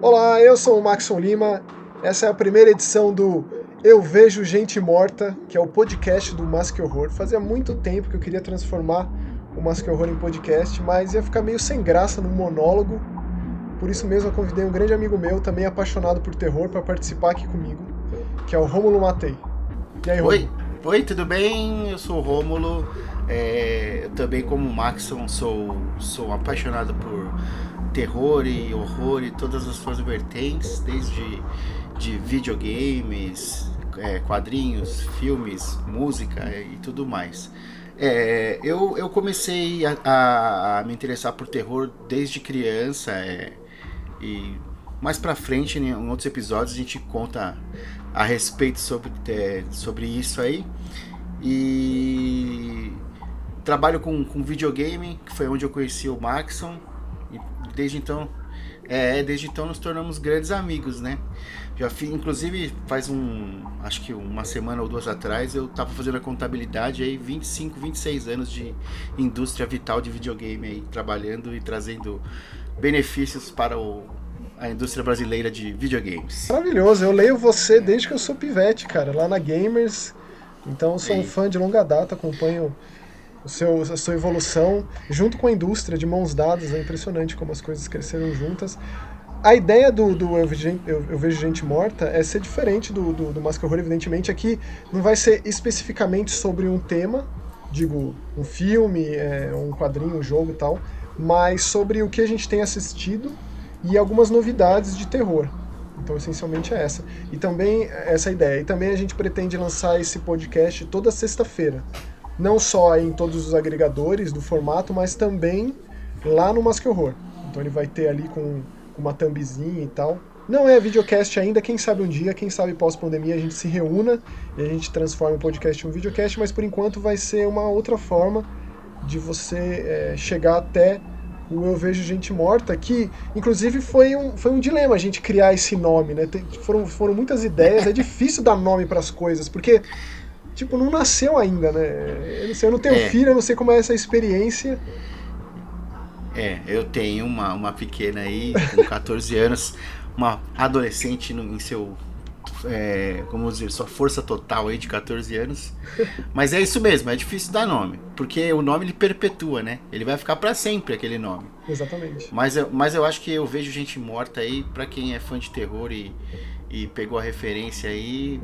Olá, eu sou o Maxon Lima. Essa é a primeira edição do Eu Vejo Gente Morta, que é o podcast do Mask Horror. Fazia muito tempo que eu queria transformar o Mask Horror em podcast, mas ia ficar meio sem graça no monólogo. Por isso mesmo eu convidei um grande amigo meu, também apaixonado por terror, para participar aqui comigo, que é o Rômulo Matei. E aí, Rômulo? Oi, tudo bem? Eu sou o Rômulo. Eu também, como o Maxon, sou apaixonado por terror e horror e todas as suas vertentes, desde de videogames, quadrinhos, filmes, música e tudo mais. Eu comecei a me interessar por terror desde criança, e mais pra frente, em outros episódios, a gente conta a respeito sobre isso aí. E trabalho com videogame, que foi onde eu conheci o Maxon. E desde então nos tornamos grandes amigos, né? Inclusive, acho que uma semana ou duas atrás, eu tava fazendo a contabilidade aí, 25, 26 anos de indústria vital de videogame aí, trabalhando e trazendo benefícios para a indústria brasileira de videogames. Maravilhoso, eu leio você desde que eu sou pivete, cara, lá na Gamers. Então eu sou um fã de longa data, acompanho a sua evolução junto com a indústria, de mãos dadas. É impressionante como as coisas cresceram juntas. A ideia do Eu Vejo Gente Morta é ser diferente do Mask Horror, evidentemente. Aqui não vai ser especificamente sobre um tema, digo, um filme, um quadrinho, um jogo e tal, mas sobre o que a gente tem assistido e algumas novidades de terror. Então, essencialmente é essa. E também essa ideia. E também a gente pretende lançar esse podcast toda sexta-feira. Não só em todos os agregadores do formato, mas também lá no Mask Horror. Então ele vai ter ali com uma thumbzinha e tal. Não é videocast ainda, quem sabe um dia, quem sabe pós-pandemia a gente se reúna e a gente transforma o podcast em um videocast, mas por enquanto vai ser uma outra forma de você chegar até o Eu Vejo Gente Morta, que inclusive foi um dilema a gente criar esse nome, né? Foram muitas ideias, é difícil dar nome para as coisas, porque tipo, não nasceu ainda, né? Eu não sei, eu não tenho filho, eu não sei como é essa experiência. Eu tenho uma pequena aí, com 14 anos, uma adolescente em seu, como dizer, sua força total aí de 14 anos. Mas é isso mesmo, é difícil dar nome, porque o nome ele perpetua, né? Ele vai ficar pra sempre aquele nome. Exatamente. Mas eu acho que Eu Vejo Gente Morta aí, pra quem é fã de terror e pegou a referência aí,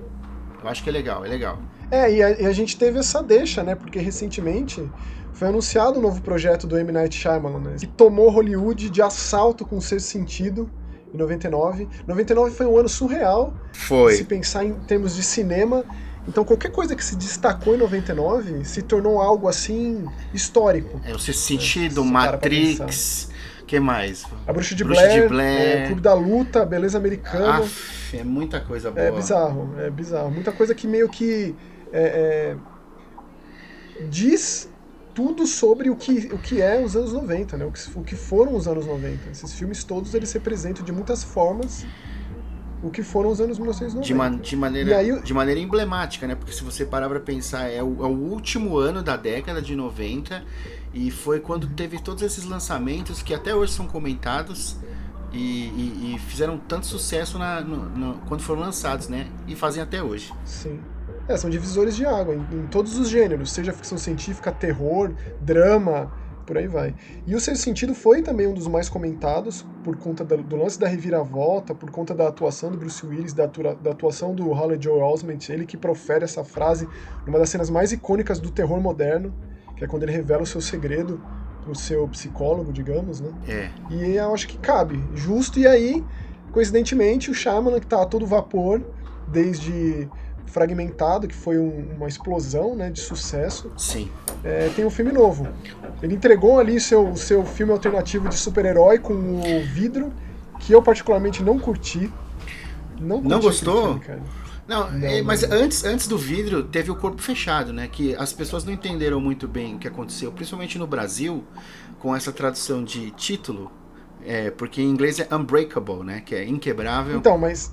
eu acho que é legal, é legal. E a gente teve essa deixa, né? Porque recentemente foi anunciado um novo projeto do M. Night Shyamalan, né? Que tomou Hollywood de assalto com o Sexto Sentido em 99. 99 foi um ano surreal, se pensar em termos de cinema. Então qualquer coisa que se destacou em 99 se tornou algo assim histórico. O Sexto Sentido, Matrix, que mais? A Bruxa de Blair, Clube da Luta, Beleza Americana. É muita coisa boa. É bizarro. Muita coisa que meio que diz tudo sobre o que é os anos 90, né? O que foram os anos 90. Esses filmes todos, eles representam de muitas formas o que foram os anos 1990. De maneira emblemática, né? Porque se você parar pra pensar, é o último ano da década de 90 e foi quando teve todos esses lançamentos que até hoje são comentados e fizeram tanto sucesso quando foram lançados, né? E fazem até hoje. Sim. São divisores de água em todos os gêneros, seja ficção científica, terror, drama, por aí vai. E o Sexto Sentido foi também um dos mais comentados por conta do lance da reviravolta, por conta da atuação do Bruce Willis, da atuação do Haley Joel Osment, ele que profere essa frase numa das cenas mais icônicas do terror moderno, que é quando ele revela o seu segredo pro seu psicólogo, digamos, né? E eu acho que cabe, justo. E aí, coincidentemente, o Shyamalan, que tá a todo vapor, desde Fragmentado, que foi uma explosão, né, de sucesso. Sim. Tem um filme novo. Ele entregou ali seu filme alternativo de super-herói com o Vidro, que eu particularmente não curti. Não gostou? Filme, cara. Mas antes do Vidro teve o Corpo Fechado, né? Que as pessoas não entenderam muito bem o que aconteceu, principalmente no Brasil, com essa tradução de título, porque em inglês é Unbreakable, né? Que é inquebrável. Então, mas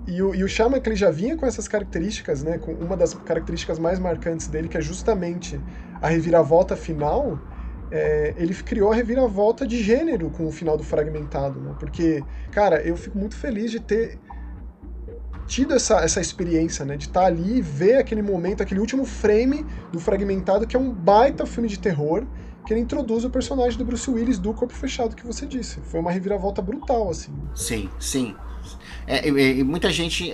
E o Shyamalan, que ele já vinha com essas características, né, com uma das características mais marcantes dele, que é justamente a reviravolta final, ele criou a reviravolta de gênero com o final do Fragmentado, né? Porque, cara, eu fico muito feliz de ter tido essa experiência, né? De estar ali e ver aquele momento, aquele último frame do Fragmentado, que é um baita filme de terror, que ele introduz o personagem do Bruce Willis do Corpo Fechado que você disse. Foi uma reviravolta brutal, assim. Sim, sim. E muita gente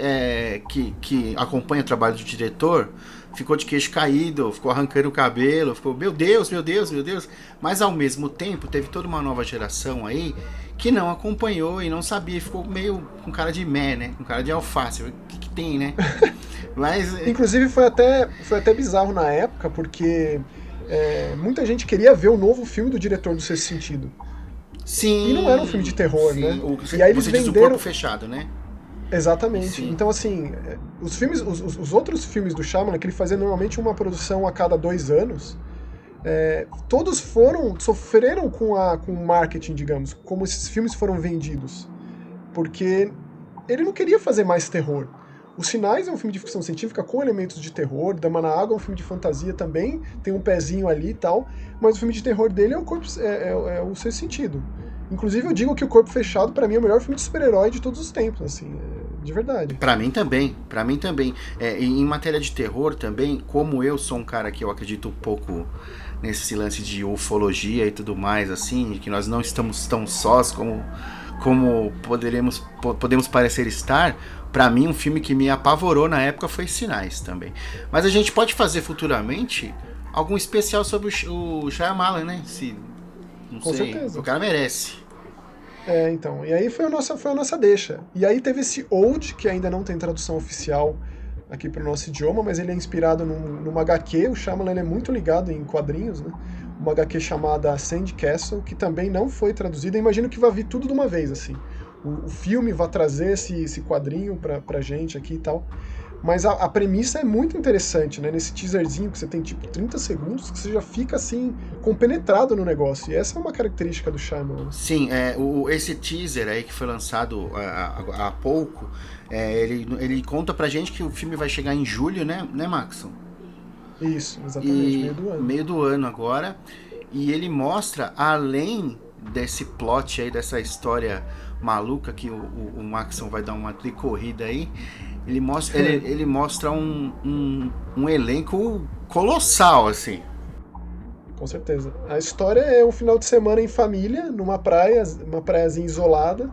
que acompanha o trabalho do diretor ficou de queixo caído, ficou arrancando o cabelo, ficou, meu Deus, meu Deus, meu Deus. Mas ao mesmo tempo teve toda uma nova geração aí que não acompanhou e não sabia, ficou meio com cara de meh, né? Com cara de alface. O que tem, né? Mas... Inclusive foi até bizarro na época, porque muita gente queria ver o novo filme do diretor do Sexto Sentido. Sim. E não era um filme de terror, sim. né? E aí eles venderam... diz o Corpo Fechado, né? Exatamente. Sim. Então, assim, os outros filmes do Shyamalan, que ele fazia normalmente uma produção a cada 2 anos, todos sofreram com o marketing, digamos, como esses filmes foram vendidos. Porque ele não queria fazer mais terror. Os Sinais é um filme de ficção científica com elementos de terror, Dama na Água é um filme de fantasia também, tem um pezinho ali e tal, mas o filme de terror dele é o Sexto Sentido. Inclusive eu digo que o Corpo Fechado pra mim é o melhor filme de super-herói de todos os tempos, assim, de verdade. Pra mim também. Em matéria de terror também, como eu sou um cara que eu acredito um pouco nesse lance de ufologia e tudo mais, assim, de que nós não estamos tão sós como podemos parecer estar. Pra mim, um filme que me apavorou na época foi Sinais também. Mas a gente pode fazer futuramente algum especial sobre o Shyamalan, né? Com certeza. O cara merece. Então. E aí foi a nossa deixa. E aí teve esse Old, que ainda não tem tradução oficial aqui pro nosso idioma, mas ele é inspirado numa HQ. O Shyamalan é muito ligado em quadrinhos, né? Uma HQ chamada Sand Castle, que também não foi traduzida. Eu imagino que vai vir tudo de uma vez, assim. O filme vai trazer esse quadrinho pra gente aqui e tal. Mas a premissa é muito interessante, né? Nesse teaserzinho que você tem tipo 30 segundos, que você já fica assim, compenetrado no negócio. E essa é uma característica do Shyamalan. Sim, esse teaser aí que foi lançado há pouco, ele conta pra gente que o filme vai chegar em julho, né Maxon? Isso, exatamente, meio do ano. Meio do ano agora. E ele mostra, além desse plot aí, dessa história maluca que o Maxon vai dar uma tricorrida aí, ele mostra um elenco colossal, assim. Com certeza. A história é um final de semana em família, numa praia, uma praiazinha isolada.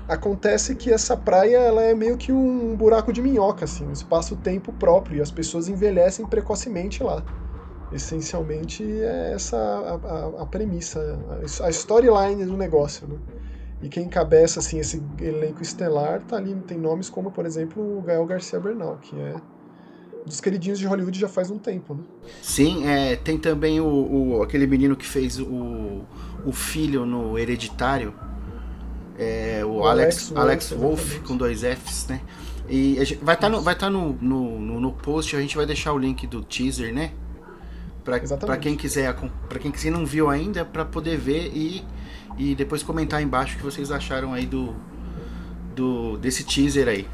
Acontece que essa praia ela é meio que um buraco de minhoca, assim, um espaço-tempo próprio, e as pessoas envelhecem precocemente lá. Essencialmente é essa a premissa, a storyline do negócio, né? E quem encabeça assim, esse elenco estelar tá ali, tem nomes como, por exemplo, o Gael Garcia Bernal, que é dos queridinhos de Hollywood já faz um tempo, né? Sim, tem também aquele menino que fez o filho no Hereditário, o Alex Wolff, com 2 Fs, né? E vai estar no post, a gente vai deixar o link do teaser, né? Para quem quiser, para quem não viu ainda, para poder ver e depois comentar aí embaixo o que vocês acharam aí desse teaser aí.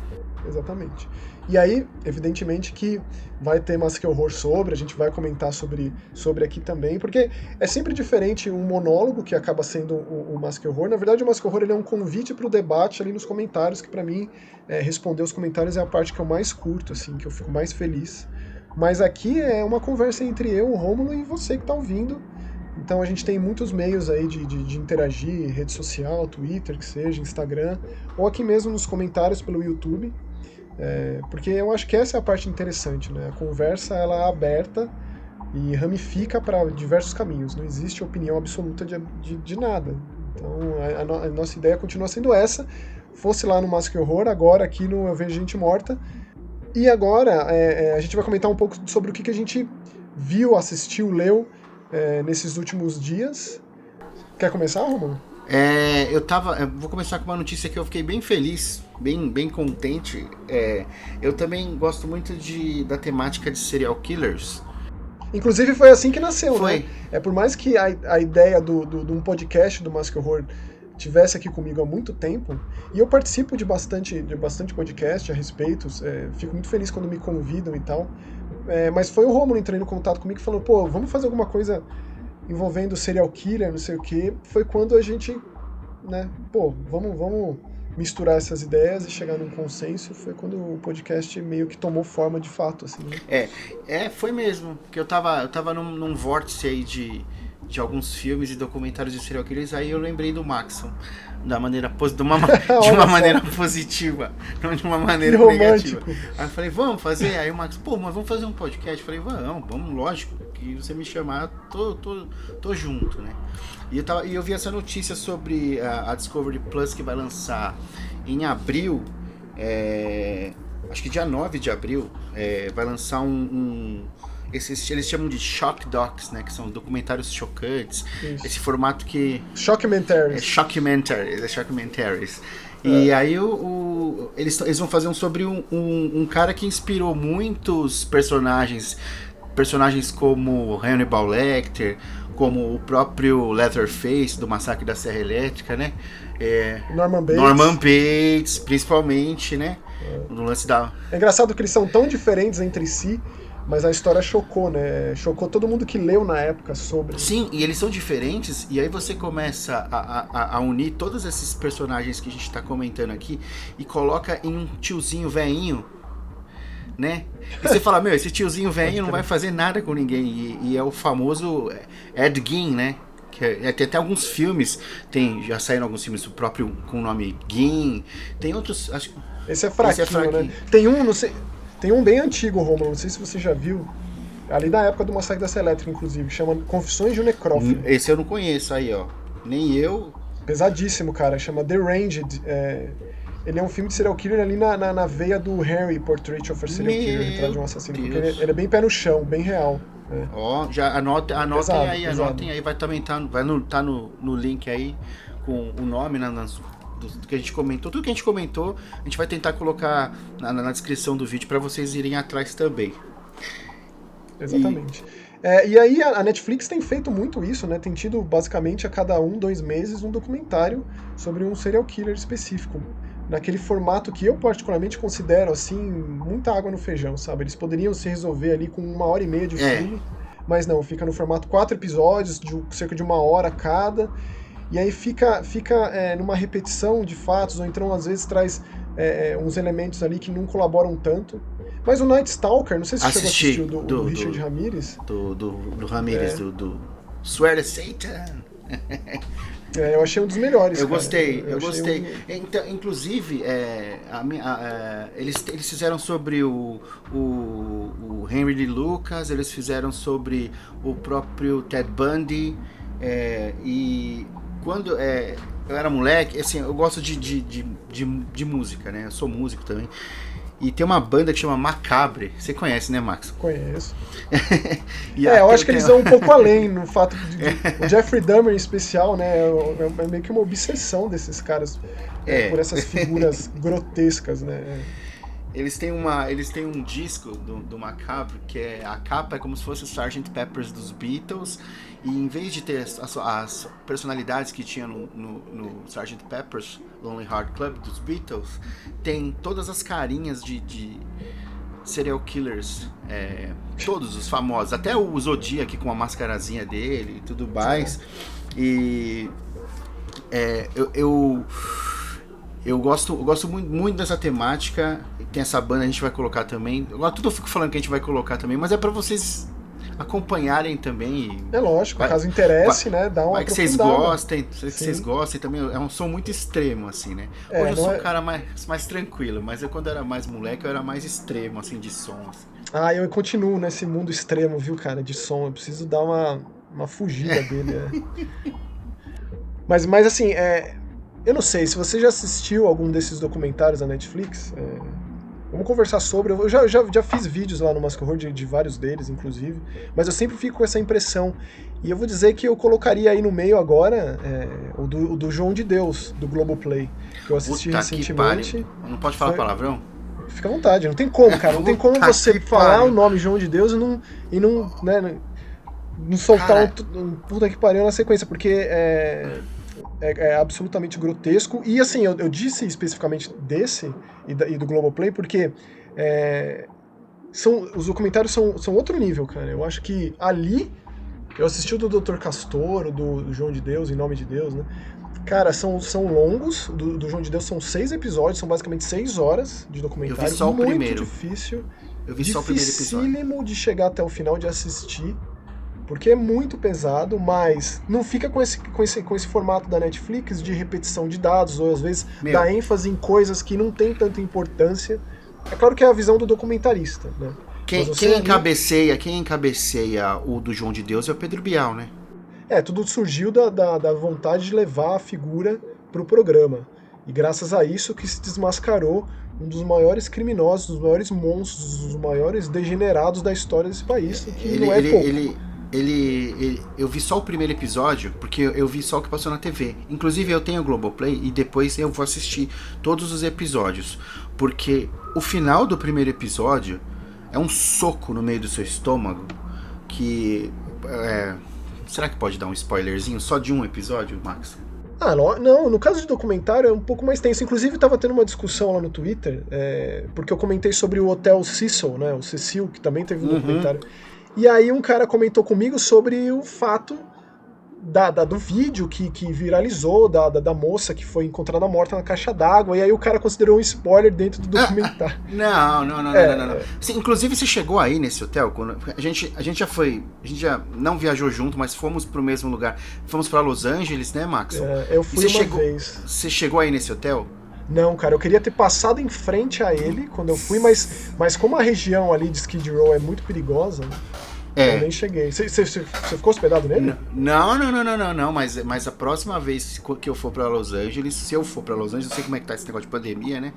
Exatamente. E aí, evidentemente que vai ter Mask Horror a gente vai comentar sobre aqui também, porque é sempre diferente um monólogo, que acaba sendo o Mask Horror. Na verdade, o Mask Horror ele é um convite para o debate ali nos comentários, que para mim, responder os comentários é a parte que eu mais curto, assim, que eu fico mais feliz. Mas aqui é uma conversa entre eu, o Rômulo, e você que está ouvindo. Então a gente tem muitos meios aí de interagir, rede social, Twitter, que seja, Instagram, ou aqui mesmo nos comentários pelo YouTube. Porque eu acho que essa é a parte interessante, né? A conversa ela é aberta e ramifica para diversos caminhos. Não existe opinião absoluta de nada. Então a nossa ideia continua sendo essa. Fosse lá no Mask Horror, agora aqui no Eu Vejo Gente Morta. E agora a gente vai comentar um pouco sobre o que a gente viu, assistiu, leu nesses últimos dias. Quer começar, Romulo? Eu vou começar com uma notícia que eu fiquei bem feliz, bem contente. Eu também gosto muito da temática de serial killers. Inclusive foi assim que nasceu, foi. né? Por mais que a ideia de um podcast do Mask Horror tivesse aqui comigo há muito tempo, e eu participo de bastante podcast a respeito, fico muito feliz quando me convidam e tal, mas foi o Romulo entrando em contato comigo e falando, pô, vamos fazer alguma coisa envolvendo serial killer, não sei o quê, foi quando a gente, né, pô, vamos misturar essas ideias e chegar num consenso. Foi quando o podcast meio que tomou forma de fato, assim, né? Foi mesmo. Porque eu tava num vórtice aí de alguns filmes e documentários de serial killers, aí eu lembrei do Maxon. De uma Olha maneira só, positiva, não de uma que maneira negativa. romântico. Aí eu falei, vamos fazer? Aí o Max, pô, mas vamos fazer um podcast? Eu falei, vamos, lógico, que você me chamar, tô junto, né? E eu vi essa notícia sobre a Discovery Plus que vai lançar em abril, acho que dia 9 de abril, vai lançar eles chamam de shock docs, né? Que são documentários chocantes. Isso. Esse formato que... Shockumentaries. Shockumentaries. E aí eles vão fazer sobre um cara que inspirou muitos personagens como Hannibal Lecter, como o próprio Leatherface do Massacre da Serra Elétrica, né? Norman Bates, principalmente, né? No lance da... É engraçado que eles são tão diferentes entre si, mas a história chocou, né? Chocou todo mundo que leu na época sobre. Sim, e eles são diferentes, e aí você começa a unir todos esses personagens que a gente tá comentando aqui e coloca em um tiozinho velhinho, né? E você fala, esse tiozinho velhinho não vai fazer nada com ninguém. E é o famoso Ed Gein, né? Tem até alguns filmes, já saíram alguns filmes do próprio com o nome Gein. Tem outros. Esse é fraquinho, né? Tem um, não sei. Tem um bem antigo, Romulo, não sei se você já viu. Ali da época do Massacre da Serra Elétrica, inclusive. Chama Confissões de um Necrófilo. Esse eu não conheço aí, ó. Nem eu. Pesadíssimo, cara. Chama The Ranged. Ele é um filme de serial killer ali na veia do Harry, Portrait of a Serial Killer, Retrato de um Assassino. Porque ele é bem pé no chão, bem real. Ó, já anotem aí, pesado. anotem aí. Vai também tá no link aí com o nome do que a gente comentou. Tudo que a gente comentou, a gente vai tentar colocar na descrição do vídeo para vocês irem atrás também. Exatamente. E aí a Netflix tem feito muito isso, né? Tem tido basicamente a cada 2 meses um documentário sobre um serial killer específico. Naquele formato que eu particularmente considero, assim, muita água no feijão, sabe? Eles poderiam se resolver ali com 1h30 de filme, mas não, fica no formato 4 episódios, de cerca de 1 hora cada, e aí fica numa repetição de fatos, ou então às vezes traz uns elementos ali que não colaboram tanto. Mas o Night Stalker, não sei se você chegou a assistir do Richard Ramirez. Do Ramirez, do Swear to Satan. Eu achei um dos melhores. Eu gostei. Então, inclusive, eles fizeram sobre o Henry Lee Lucas, eles fizeram sobre o próprio Ted Bundy. E quando eu era moleque, assim, eu gosto de música, né? Eu sou músico também. E tem uma banda que chama Macabre. Você conhece, né, Max? Conheço. Eu acho que eles vão um pouco além no fato o Jeffrey Dahmer em especial, né? É meio que uma obsessão desses caras por essas figuras grotescas, né? Eles têm um disco do Macabre, que a capa é como se fosse o Sgt. Pepper's dos Beatles, e em vez de ter as personalidades que tinha no Sgt. Pepper's Lonely Heart Club dos Beatles, tem todas as carinhas de serial killers, todos os famosos, até o Zodiac com a mascarazinha dele e tudo mais. E eu gosto muito dessa temática. Tem essa banda, a gente vai colocar também. Agora tudo eu fico falando que a gente vai colocar também, mas é pra vocês acompanharem também. É lógico, caso interesse, né? Dá uma vai que vocês gostem também. É um som muito extremo, assim, né? Hoje eu sou um cara mais tranquilo, mas quando eu era mais moleque, eu era mais extremo, assim, de som. Assim. Eu continuo nesse mundo extremo, viu, cara, de som. Eu preciso dar uma fugida dele. Mas assim, eu não sei, se você já assistiu algum desses documentários da Netflix, vamos conversar sobre. Eu já fiz vídeos lá no Mask Horror de vários deles, inclusive, mas eu sempre fico com essa impressão. E eu vou dizer que eu colocaria aí no meio agora o do João de Deus, do Globoplay, que eu assisti recentemente. Não pode falar palavrão? Fica à vontade, não tem como, cara. Não tem como você falar o nome João de Deus e não soltar um puta que pariu na sequência, porque é absolutamente grotesco. E assim, eu disse especificamente desse e do Globoplay porque os documentários são outro nível, cara. Eu acho que ali Eu assisti o do Dr. Castor, o do João de Deus, Em Nome de Deus, né? Cara, são longos, do João de Deus são 6 episódios, são basicamente 6 horas de documentário. Eu vi só o muito primeiro. Difícil. Eu vi só o primeiro episódio. Dificílimo de chegar até o final, de assistir, porque é muito pesado, mas não fica com esse formato da Netflix de repetição de dados, ou às vezes dá ênfase em coisas que não tem tanta importância. É claro que é a visão do documentarista, né? Quem encabeceia o do João de Deus é o Pedro Bial, né? Tudo surgiu da vontade de levar a figura pro programa. E graças a isso que se desmascarou um dos maiores criminosos, dos maiores monstros, dos maiores degenerados da história desse país, que não é pouco. Eu vi só o primeiro episódio, porque eu vi só o que passou na TV. Inclusive eu tenho o Globoplay e depois eu vou assistir todos os episódios. Porque o final do primeiro episódio é um soco no meio do seu estômago que... será que pode dar um spoilerzinho só de um episódio, Max? Não, no caso de documentário é um pouco mais tenso. Inclusive estava tendo uma discussão lá no Twitter, porque eu comentei sobre o Hotel Cecil, né, o Cecil, que também teve um documentário. E aí um cara comentou comigo sobre o fato do vídeo que viralizou, da moça que foi encontrada morta na caixa d'água, e aí o cara considerou um spoiler dentro do documentário. Não. Sim, inclusive você chegou aí nesse hotel, quando a gente já não viajou junto, mas fomos pro mesmo lugar. Fomos pra Los Angeles, né, Max? Eu fui vez. Você chegou aí nesse hotel? Não, cara, eu queria ter passado em frente a ele quando eu fui, mas como a região ali de Skid Row é muito perigosa, eu nem cheguei. Você ficou hospedado nele? Não, mas a próxima vez que eu for pra Los Angeles, se eu for pra Los Angeles, eu sei como é que tá esse negócio de pandemia, né?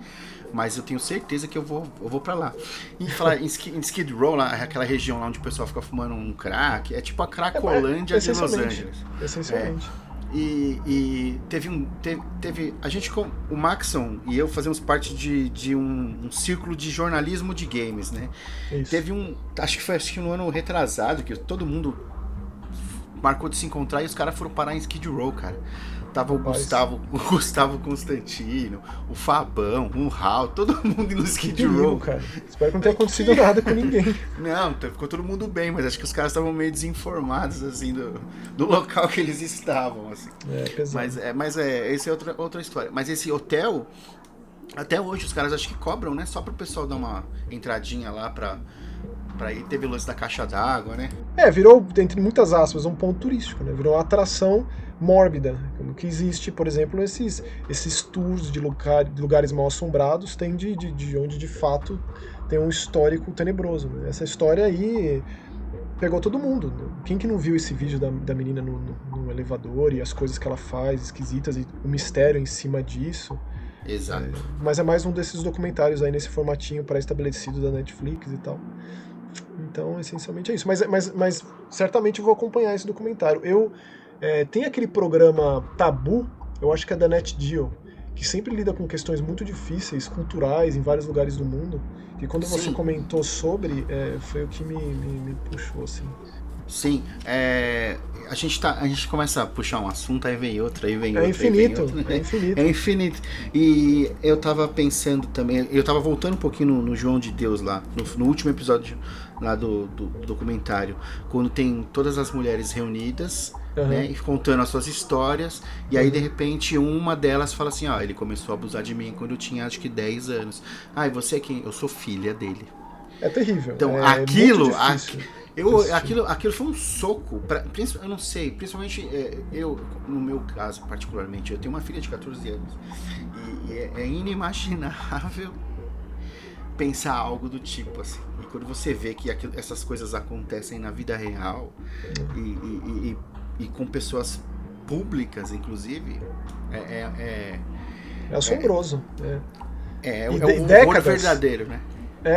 Mas eu tenho certeza que eu vou pra lá. E falar em Skid Row, lá, aquela região lá onde o pessoal fica fumando um crack, é tipo a Cracolândia de Los Angeles. Essencialmente. E teve a gente, o Maxon e eu fazemos parte de um círculo de jornalismo de games, né? Isso. Teve acho que no ano retrasado, que todo mundo marcou de se encontrar e os caras foram parar em Skid Row, cara. Tava o Gustavo Constantino, o Fabão, o Raul, todo mundo no Skid Row. Cara. Espero que não tenha acontecido nada com ninguém. Não, ficou todo mundo bem, mas acho que os caras estavam meio desinformados, assim, do local que eles estavam, assim. Pesado. Essa é outra história. Mas esse hotel, até hoje os caras acho que cobram, né? Só pro pessoal dar uma entradinha lá pra ir. Teve o lance da caixa d'água, né? Virou, entre muitas aspas, um ponto turístico, né? Virou uma atração mórbida, como que existe, por exemplo, esses tours de lugares mal assombrados, tem de onde de fato tem um histórico tenebroso, né? Essa história aí pegou todo mundo. Quem que não viu esse vídeo da menina no elevador e as coisas que ela faz esquisitas e o mistério em cima disso? Exato. Mas é mais um desses documentários aí nesse formatinho pré-estabelecido da Netflix e tal. Então, essencialmente é isso. Mas certamente eu vou acompanhar esse documentário. Tem aquele programa Tabu, eu acho que é da NetGeo, que sempre lida com questões muito difíceis, culturais, em vários lugares do mundo. E quando você comentou sobre, foi o que me puxou, assim. Sim, a gente começa a puxar um assunto, aí vem outro, aí vem outro. É infinito. É infinito. E eu tava pensando também, eu tava voltando um pouquinho no João de Deus lá, no último episódio lá do documentário, quando tem todas as mulheres reunidas, né, e contando as suas histórias, e aí de repente uma delas fala assim, ele começou a abusar de mim quando eu tinha acho que 10 anos. E você é quem? Eu sou filha dele. É terrível. Então aquilo foi um soco, eu não sei, principalmente eu, no meu caso particularmente, eu tenho uma filha de 14 anos e é inimaginável pensar algo do tipo assim. E quando você vê que essas coisas acontecem na vida real e com pessoas públicas, inclusive, é assombroso. É o horror verdadeiro, né?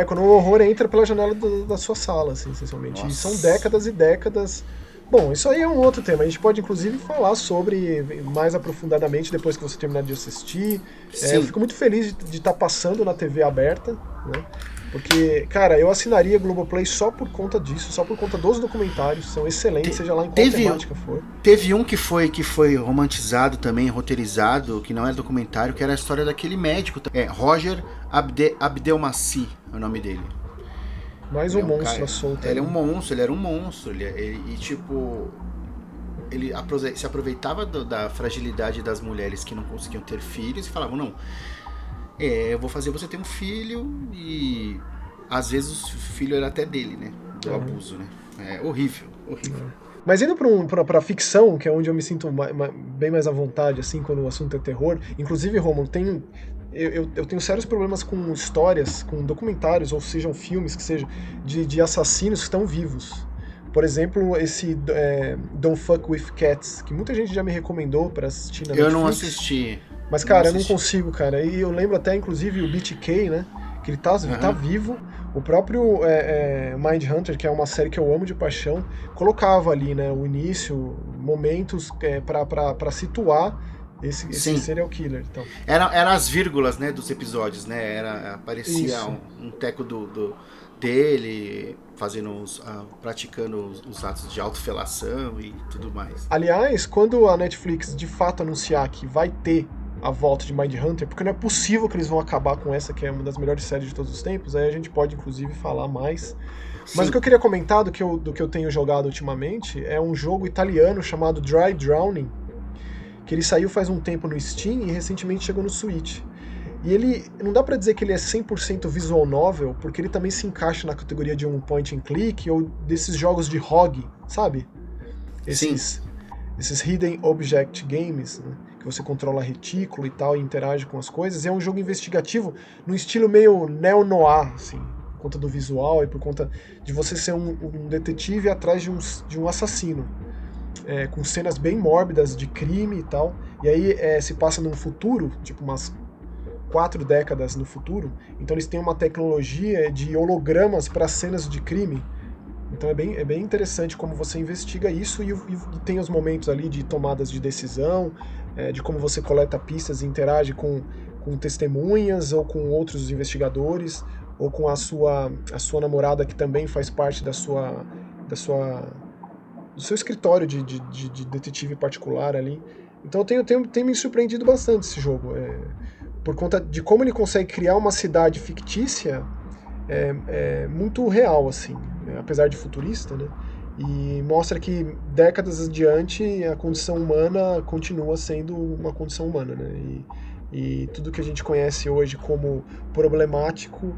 Quando o horror entra pela janela da sua sala, assim, essencialmente. Nossa. E são décadas e décadas. Bom, isso aí é um outro tema. A gente pode, inclusive, falar sobre mais aprofundadamente depois que você terminar de assistir. Eu fico muito feliz de estar passando na TV aberta, né? Porque, cara, eu assinaria Globoplay só por conta disso, só por conta dos documentários. São excelentes, seja lá em qual temática for. Teve um que foi romantizado também, roteirizado, que não era documentário, que era a história daquele médico. Roger Abdelmaci é o nome dele. Mais um monstro solto. Ele é um monstro, ele era um monstro. E tipo, ele se aproveitava da fragilidade das mulheres que não conseguiam ter filhos e falavam, não, eu vou fazer você ter um filho, e às vezes o filho era até dele, né? Do abuso, né? É horrível. Mas indo pra ficção, que é onde eu me sinto bem mais à vontade, assim, quando o assunto é terror. Inclusive, Romulo, eu tenho sérios problemas com histórias, com documentários, ou sejam filmes, que seja, de assassinos que estão vivos. Por exemplo, esse Don't Fuck With Cats, que muita gente já me recomendou pra assistir na Netflix. Eu não assisti. Mas, cara, eu não consigo, cara. E eu lembro até, inclusive, o BTK, né? Que ele tá vivo. O próprio Mindhunter, que é uma série que eu amo de paixão, colocava ali, né, o início, momentos pra situar esse serial killer. Então. Era as vírgulas, né, dos episódios, né? Aparecia um teco dele praticando os atos de autofelação e tudo mais. Aliás, quando a Netflix de fato anunciar que vai ter a volta de Mindhunter, porque não é possível que eles vão acabar com essa, que é uma das melhores séries de todos os tempos, aí a gente pode inclusive falar mais. Sim. Mas o que eu queria comentar do que eu tenho jogado ultimamente é um jogo italiano chamado Dry Drowning, que ele saiu faz um tempo no Steam e recentemente chegou no Switch. E ele, não dá pra dizer que ele é 100% visual novel, porque ele também se encaixa na categoria de um point and click ou desses jogos de ROG, sabe? Esses Hidden Object Games, né? Que você controla retículo e tal, e interage com as coisas. E é um jogo investigativo no estilo meio neo-noir, assim, por conta do visual e por conta de você ser um detetive atrás de um assassino. Com cenas bem mórbidas de crime e tal. E aí se passa num futuro, tipo umas 4 décadas no futuro. Então eles têm uma tecnologia de hologramas para cenas de crime. Então é bem interessante como você investiga isso e tem os momentos ali de tomadas de decisão, de como você coleta pistas e interage com testemunhas ou com outros investigadores, ou com a sua namorada, que também faz parte do seu escritório de detetive particular ali. Então tem me surpreendido bastante esse jogo, por conta de como ele consegue criar uma cidade fictícia muito real, assim, apesar de futurista, né? E mostra que décadas adiante a condição humana continua sendo uma condição humana, né? E tudo que a gente conhece hoje como problemático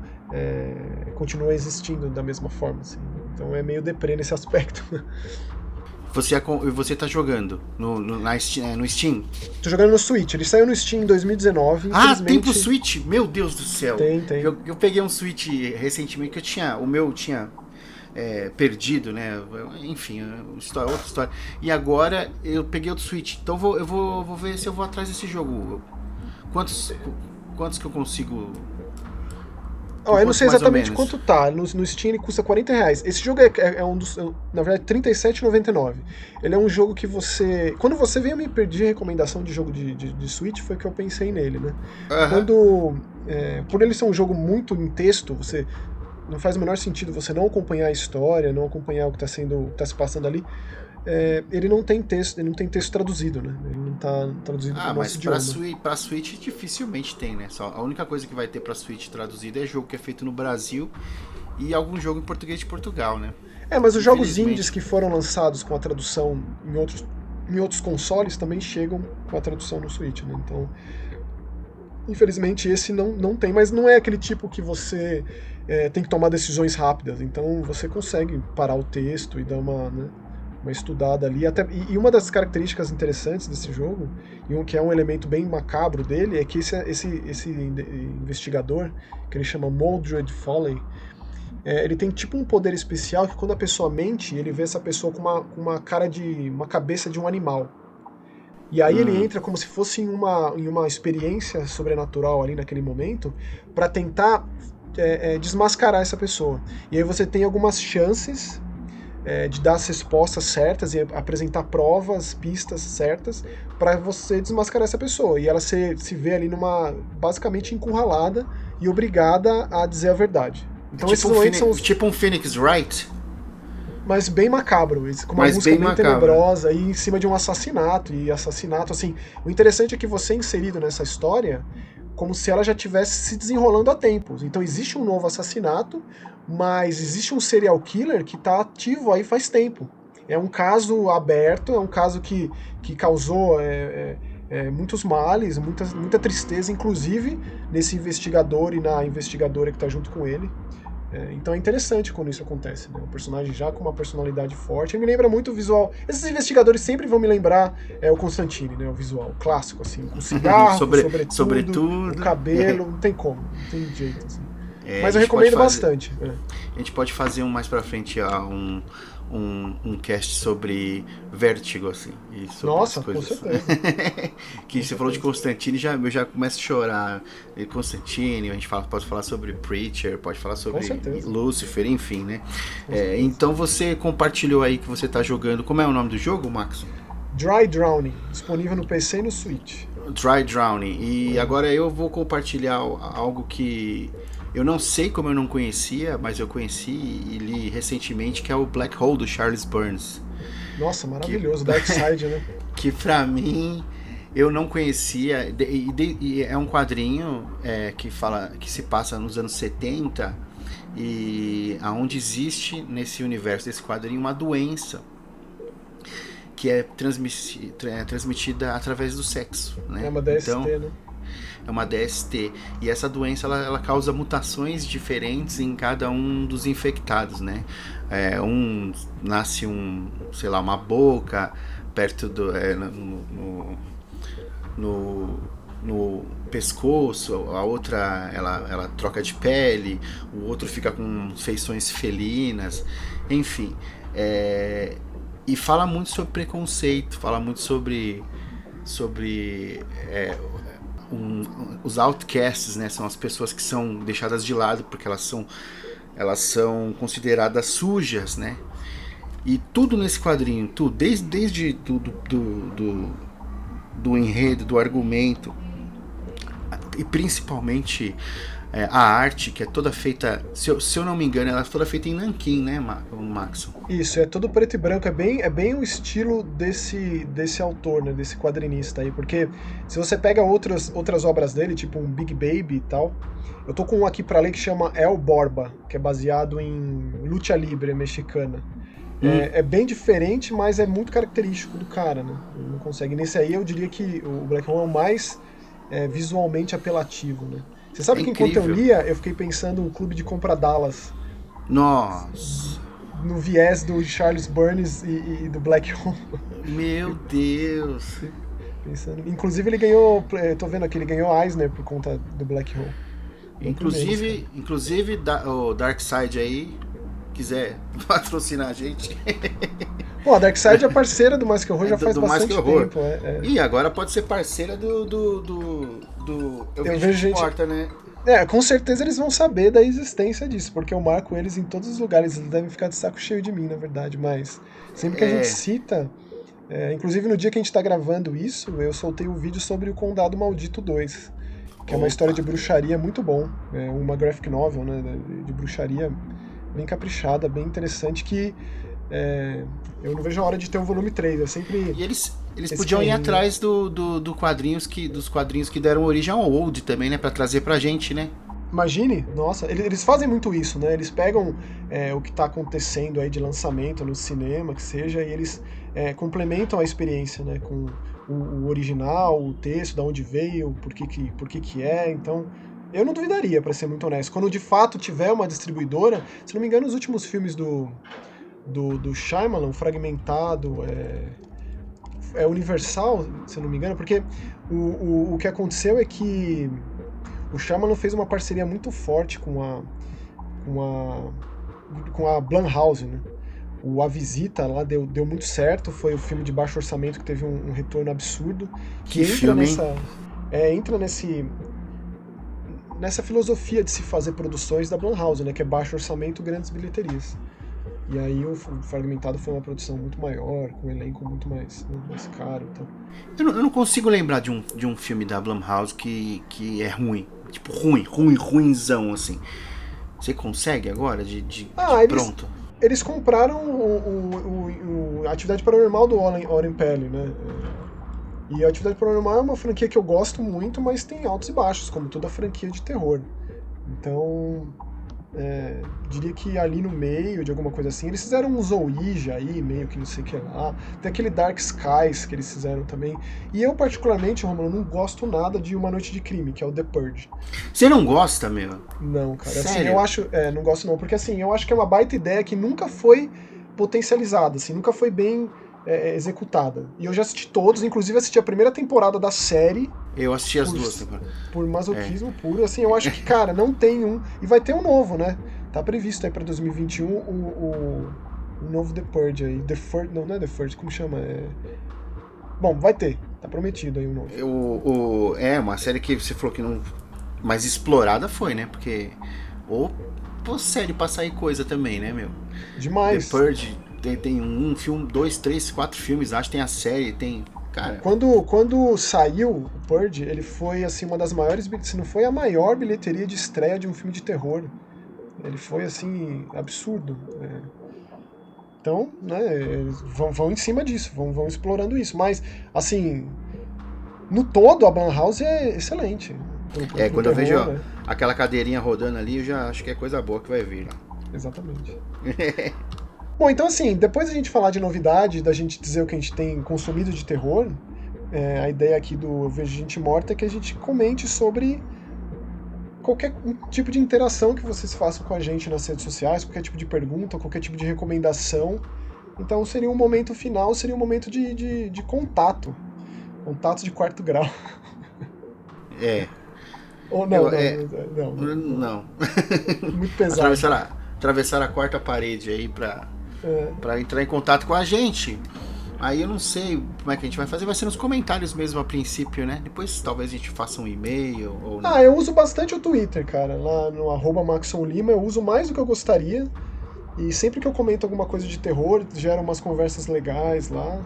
continua existindo da mesma forma, assim. Então é meio deprê nesse aspecto. Você tá jogando no Steam? Tô jogando no Switch. Ele saiu no Steam em 2019. Tem pro Switch? Meu Deus do céu. Tem. Eu peguei um Switch recentemente que o meu tinha perdido, né? Enfim, outra história. E agora eu peguei outro Switch. Então eu vou ver se eu vou atrás desse jogo. Quantos que eu consigo... Eu não sei exatamente quanto tá. No Steam ele custa R$40. Esse jogo é um dos... Na verdade, R$37,99. Ele é um jogo que você... Quando você veio me pedir recomendação de jogo de Switch, foi que eu pensei nele, né? Por ele ser um jogo muito em texto, você... Não faz o menor sentido você não acompanhar a história, não acompanhar o que tá se passando ali. Ele não tem texto traduzido, né? Ele não tá traduzido para o nosso idioma. Mas pra Switch dificilmente tem, né? A única coisa que vai ter pra Switch traduzido é jogo que é feito no Brasil e algum jogo em português de Portugal, né? Mas os jogos indies que foram lançados com a tradução em outros consoles também chegam com a tradução no Switch, né? Então, infelizmente esse não tem, mas não é aquele tipo que você tem que tomar decisões rápidas. Então você consegue parar o texto e dar uma estudada ali. E uma das características interessantes desse jogo, e que é um elemento bem macabro dele, é que esse investigador, que ele chama Mordred Foley, ele tem tipo um poder especial que quando a pessoa mente, ele vê essa pessoa com uma cabeça de um animal. E aí ele entra como se fosse em uma experiência sobrenatural ali naquele momento, para tentar desmascarar essa pessoa. E aí você tem algumas chances de dar as respostas certas e apresentar provas, pistas certas para você desmascarar essa pessoa. E ela se vê ali basicamente encurralada e obrigada a dizer a verdade. Então esses momentos são tipo um Phoenix Wright, mas bem macabro, com uma música bem tenebrosa e em cima de um assassinato. E assassinato, assim, o interessante é que você inserido nessa história, como se ela já tivesse se desenrolando há tempos. Então existe um novo assassinato, mas existe um serial killer que está ativo aí faz tempo. É um caso aberto, é um caso que causou muitos males, muita tristeza, inclusive nesse investigador e na investigadora que está junto com ele. Então é interessante quando isso acontece, né? Um personagem já com uma personalidade forte. Ele me lembra muito o visual. Esses investigadores sempre vão me lembrar o Constantine, né? O visual clássico, assim, com cigarro, sobretudo, o cabelo, não tem como, não tem jeito, assim. Mas eu recomendo bastante. A gente pode fazer mais pra frente um cast sobre Vertigo, assim. E sobre Nossa, as coisas, com certeza. Que você falou de Constantine, eu já começo a chorar. Constantine, a gente pode falar sobre Preacher, pode falar sobre Lucifer, enfim, né? Então você compartilhou aí que você tá jogando. Como é o nome do jogo, Max? Dry Drowning, disponível no PC e no Switch. Dry Drowning. E agora eu vou compartilhar algo que eu não sei como eu não conhecia, mas eu conheci e li recentemente, que é o Black Hole do Charles Burns. Nossa, maravilhoso, Dark Side, né? Que pra mim eu não conhecia, e é um quadrinho que se passa nos anos 70, e aonde existe nesse universo desse quadrinho uma doença que é transmitida através do sexo, né? É uma DST, então, né? É uma DST. E essa doença ela causa mutações diferentes em cada um dos infectados, né? Nasce uma boca perto do no pescoço, a outra ela troca de pele, o outro fica com feições felinas, enfim. E fala muito sobre preconceito, fala muito sobre os outcasts, né? São as pessoas que são deixadas de lado porque elas são consideradas sujas, né? E tudo nesse quadrinho, desde do enredo, do argumento, e principalmente a arte, que é toda feita, se eu não me engano, ela é toda feita em nanquim, né, Maxon? Isso, é todo preto e branco, é bem o estilo desse autor, né, desse quadrinista aí, porque se você pega outras obras dele, tipo um Big Baby e tal, eu tô com um aqui pra ler que chama El Borba, que é baseado em luta livre mexicana. É bem diferente, mas é muito característico do cara, né? Ele não consegue. Nesse aí eu diria que o Black Hole é o mais visualmente apelativo, né? Você sabe que enquanto eu lia, eu fiquei pensando no Clube de Compra Dallas. Nossa! No viés do Charles Burns e do Black Hole. Meu Deus! Pensando. Inclusive ele ganhou, tô vendo aqui, ele ganhou Eisner por conta do Black Hole. Inclusive o Dark Side aí, quiser patrocinar a gente. Pô, a Darkseid é parceira do Mais Que Horror já faz bastante tempo. E agora pode ser parceira do Eu Vejo Gente Morta, né? Com certeza eles vão saber da existência disso, porque eu marco eles em todos os lugares. Eles devem ficar de saco cheio de mim, na verdade, mas sempre que a gente cita... inclusive no dia que a gente tá gravando isso, eu soltei um vídeo sobre o Condado Maldito 2, que é uma história de bruxaria muito bom. É uma graphic novel, né, de bruxaria bem caprichada, bem interessante, que eu não vejo a hora de ter o volume 3. Eu sempre... E eles podiam ir atrás dos quadrinhos que deram origem ao Old também, né? Pra trazer pra gente, né? Imagine, nossa, eles fazem muito isso, né? Eles pegam o que tá acontecendo aí de lançamento no cinema, que seja, e eles complementam a experiência, né? Com o original, o texto, de onde veio, por que é, então... Eu não duvidaria, pra ser muito honesto. Quando de fato tiver uma distribuidora, se não me engano, os últimos filmes do Shyamalan, Fragmentado, é Universal, se não me engano, porque o que aconteceu é que o Shyamalan fez uma parceria muito forte com a Blumhouse, né? A Visita lá deu muito certo, foi o filme de baixo orçamento que teve um retorno absurdo, que entra nessa filosofia de se fazer produções da Blumhouse, né, que é baixo orçamento, grandes bilheterias. E aí o Fragmentado foi uma produção muito maior, com um elenco muito mais caro. Então. Eu não consigo lembrar de um filme da Blumhouse que é ruim. Tipo, ruinzão, assim. Você consegue agora de pronto? Eles compraram a Atividade Paranormal do Oren Peli, né? E a Atividade Paranormal é uma franquia que eu gosto muito, mas tem altos e baixos, como toda franquia de terror. Então, diria que ali no meio de alguma coisa assim, eles fizeram um Ouija aí, meio que não sei o que lá. Tem aquele Dark Skies que eles fizeram também. E eu, particularmente, Romulo, não gosto nada de Uma Noite de Crime, que é o The Purge. Você não gosta, meu? Não, cara. Sério? Assim, eu acho. Não gosto não, porque assim, eu acho que é uma baita ideia que nunca foi potencializada, assim, nunca foi bem executada. E eu já assisti todos, inclusive assisti a primeira temporada da série. Eu assisti as duas temporadas. Por masoquismo puro. Assim, eu acho que, cara, não tem um. E vai ter um novo, né? Tá previsto aí pra 2021 o novo The Purge aí. Não é The Purge, como chama? Bom, vai ter. Tá prometido aí um novo. Uma série que você falou que não. Mais explorada foi, né? Porque. Série pra sair coisa também, né, meu? Demais. The Purge tem um filme, 2, 3, 4 filmes, acho que tem a série, tem. Cara. Quando saiu o Purge, ele foi assim uma das maiores, se não foi a maior bilheteria de estreia de um filme de terror. Ele foi assim absurdo. Então, né, eles vão em cima disso, vão explorando isso. Mas assim, no todo a Blumhouse é excelente. Quando eu vejo aquela cadeirinha rodando ali, eu já acho que é coisa boa que vai vir lá. Exatamente. Bom, então assim, depois da gente falar de novidade, da gente dizer o que a gente tem consumido de terror, a ideia aqui do Eu Vejo Gente Morta é que a gente comente sobre qualquer tipo de interação que vocês façam com a gente nas redes sociais, qualquer tipo de pergunta, qualquer tipo de recomendação. Então seria um momento final, seria um momento de contato. Contato de quarto grau. Ou não. Muito pesado. Atravessar a quarta parede aí pra entrar em contato com a gente. Aí eu não sei como é que a gente vai fazer, vai ser nos comentários mesmo a princípio, né? Depois talvez a gente faça um e-mail ou não. Eu uso bastante o Twitter, cara. Lá no @MaxonLima eu uso mais do que eu gostaria. E sempre que eu comento alguma coisa de terror, gera umas conversas legais lá.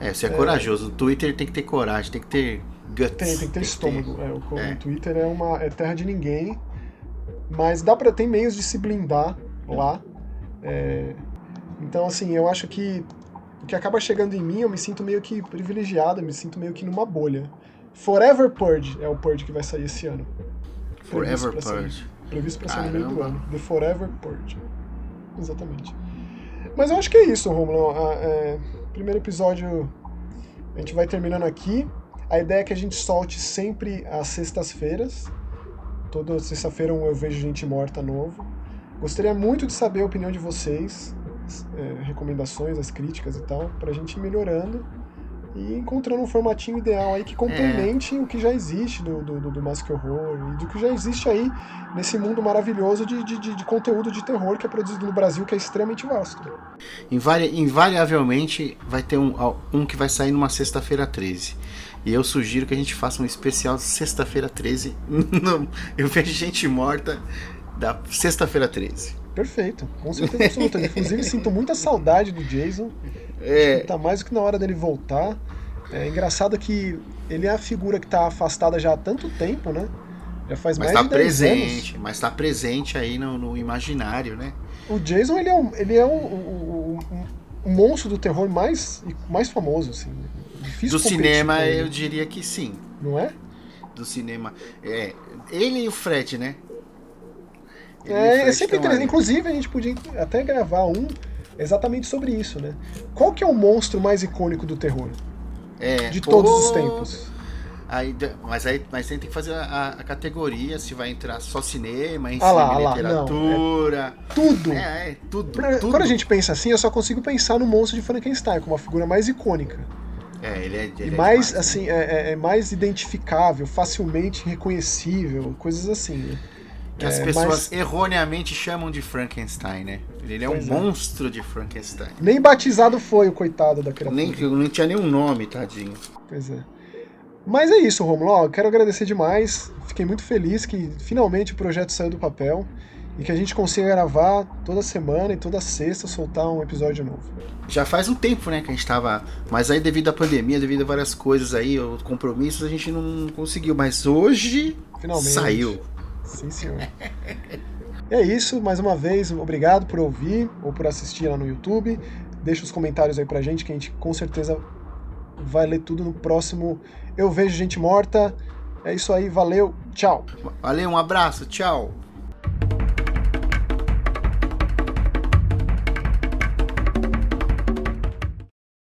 Você é corajoso. O Twitter tem que ter coragem, tem que ter guts. Tem que ter estômago. O Twitter é terra de ninguém. Mas tem meios de se blindar lá. Então, assim, eu acho que o que acaba chegando em mim, eu me sinto meio que privilegiado, eu me sinto meio que numa bolha. Forever Purge é o Purge que vai sair esse ano. Forever Purge. Previsto pra sair no meio do ano. The Forever Purge. Exatamente. Mas eu acho que é isso, Romulo. Primeiro episódio a gente vai terminando aqui. A ideia é que a gente solte sempre às sextas-feiras. Toda sexta-feira Eu Vejo Gente Morta novo. Gostaria muito de saber a opinião de vocês, recomendações, as críticas e tal, pra gente ir melhorando e encontrando um formatinho ideal aí que complemente o que já existe do Mask Horror e do que já existe aí nesse mundo maravilhoso de conteúdo de terror que é produzido no Brasil, que é extremamente vasto. Invariavelmente vai ter um que vai sair numa sexta-feira 13. E eu sugiro que a gente faça um especial sexta-feira 13. Eu Vejo Gente Morta da sexta-feira 13. Perfeito, com certeza absoluta. Inclusive, sinto muita saudade do Jason. Acho que tá mais do que na hora dele voltar. É engraçado que ele é a figura que tá afastada já há tanto tempo, né? Já faz mais de 10 anos. Mas tá presente aí no imaginário, né? O Jason, ele é o monstro do terror mais famoso, assim. Difícil do cinema, eu diria que sim. Não é? Do cinema. Ele e o Fred, né? É sempre interessante. Inclusive, a gente podia até gravar um exatamente sobre isso, né? Qual que é o monstro mais icônico do terror? De todos os tempos. Mas tem que fazer a categoria, se vai entrar só cinema, literatura. Tudo. Tudo. Quando a gente pensa assim, eu só consigo pensar no monstro de Frankenstein, como a figura mais icônica. Ele mais, demais, assim, é mais identificável, facilmente reconhecível, coisas assim, né? Que as pessoas erroneamente chamam de Frankenstein, né? Ele é um monstro de Frankenstein. Nem batizado foi o coitado da criatura. Nem tinha nenhum nome, tadinho. Pois é. Mas é isso, Romulo. Eu quero agradecer demais. Fiquei muito feliz que finalmente o projeto saiu do papel e que a gente consiga gravar toda semana e toda sexta soltar um episódio novo. Já faz um tempo, né, que a gente tava... Mas aí devido à pandemia, devido a várias coisas aí, os compromissos, a gente não conseguiu. Mas hoje finalmente saiu. Sim, senhor. É isso, mais uma vez, obrigado por ouvir ou por assistir lá no YouTube. Deixa os comentários aí pra gente que a gente com certeza vai ler tudo no próximo Eu Vejo Gente Morta. É isso aí, valeu, tchau! Valeu, um abraço, tchau!